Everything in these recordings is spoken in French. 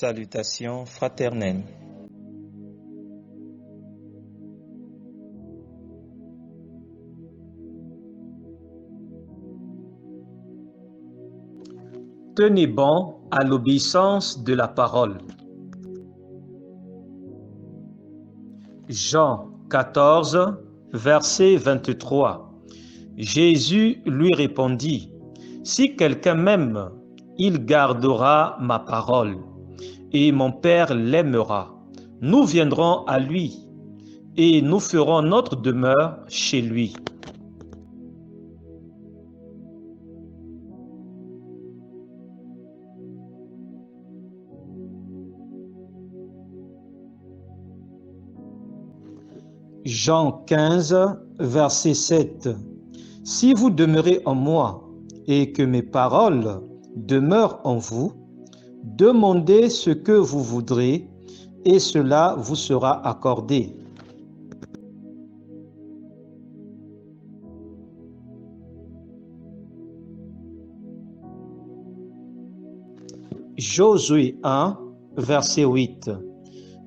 Salutations fraternelles. Tenez bon à l'obéissance de la parole. Jean 14, verset 23. Jésus lui répondit, « Si quelqu'un m'aime, il gardera ma parole, et mon Père l'aimera. Nous viendrons à lui, et nous ferons notre demeure chez lui. » Jean 15, verset 7. Si vous demeurez en moi et que mes paroles demeurent en vous, demandez ce que vous voudrez et cela vous sera accordé. Josué 1, verset 8.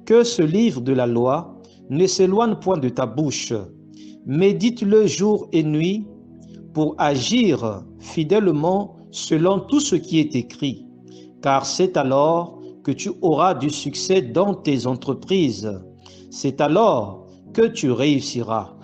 Que ce livre de la loi ne s'éloigne point de ta bouche. Médite-le jour et nuit pour agir fidèlement selon tout ce qui est écrit, car c'est alors que tu auras du succès dans tes entreprises. C'est alors que tu réussiras.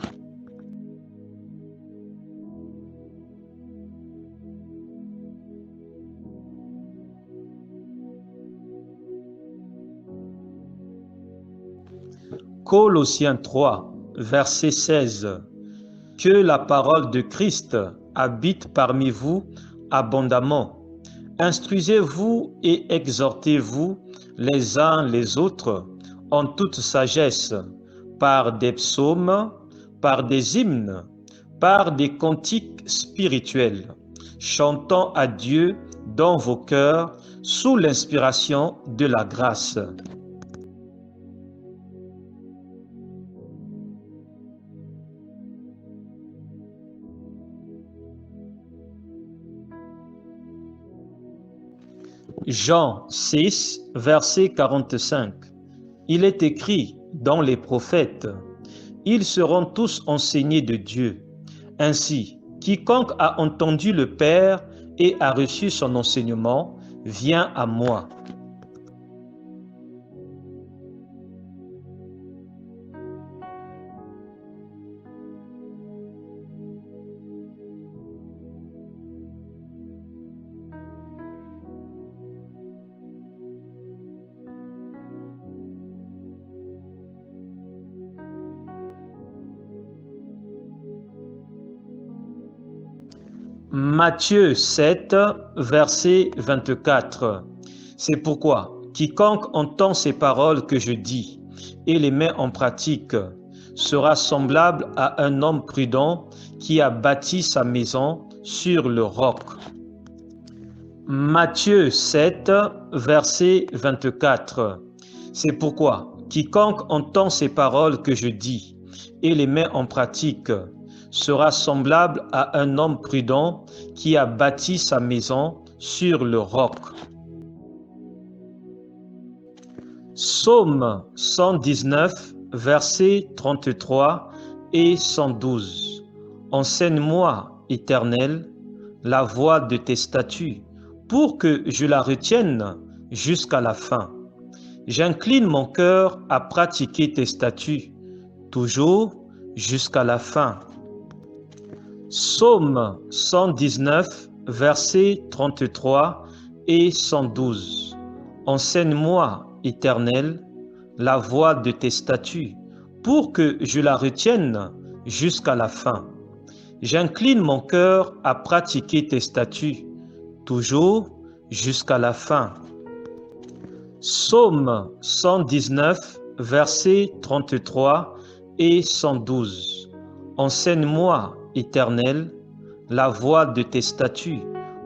Colossiens 3, verset 16. Que la parole de Christ habite parmi vous abondamment. Instruisez-vous et exhortez-vous les uns les autres en toute sagesse, par des psaumes, par des hymnes, par des cantiques spirituels, chantant à Dieu dans vos cœurs sous l'inspiration de la grâce. Jean 6, verset 45. Il est écrit dans les prophètes, « Ils seront tous enseignés de Dieu. Ainsi, quiconque a entendu le Père et a reçu son enseignement, vient à moi. » Matthieu 7, verset 24. C'est pourquoi quiconque entend ces paroles que je dis et les met en pratique sera semblable à un homme prudent qui a bâti sa maison sur le roc. Matthieu 7, verset 24. C'est pourquoi quiconque entend ces paroles que je dis et les met en pratique sera semblable à un homme prudent qui a bâti sa maison sur le roc. Psaume 119, versets 33 et 112. Enseigne-moi, Éternel, la voie de tes statuts, pour que je la retienne jusqu'à la fin. J'incline mon cœur à pratiquer tes statuts, toujours jusqu'à la fin. Psaume 119, versets 33 et 112. Enseigne-moi, Éternel, la voie de tes statuts, pour que je la retienne jusqu'à la fin. J'incline mon cœur à pratiquer tes statuts, toujours jusqu'à la fin. Psaume 119, versets 33 et 112. Enseigne-moi, Éternel, la voie de tes statuts,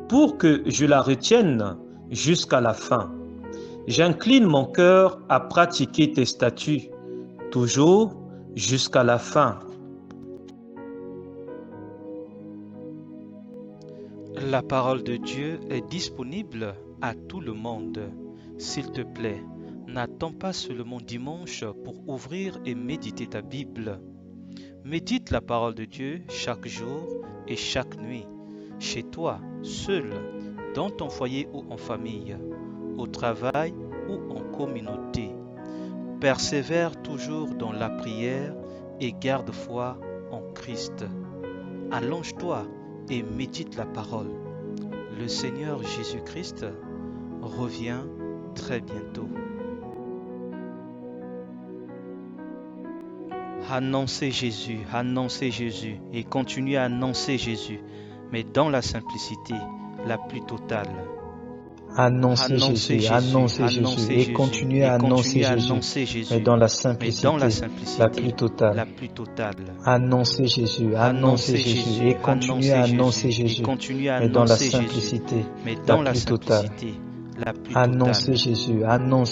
pour que je la retienne jusqu'à la fin. J'incline mon cœur à pratiquer tes statuts, toujours jusqu'à la fin. La parole de Dieu est disponible à tout le monde. S'il te plaît, n'attends pas seulement dimanche pour ouvrir et méditer ta Bible. Médite la parole de Dieu chaque jour et chaque nuit, chez toi, seul, dans ton foyer ou en famille, au travail ou en communauté. Persévère toujours dans la prière et garde foi en Christ. Allonge-toi et médite la parole. Le Seigneur Jésus-Christ revient très bientôt. Annoncez Jésus et continuez à annoncer Jésus, mais dans la simplicité la plus totale. Annoncez Jésus et continuez à annoncer Jésus, mais dans la simplicité la plus totale. Annoncez Jésus et continuez à annoncer Jésus, mais dans la simplicité la plus totale. Annoncez Jésus,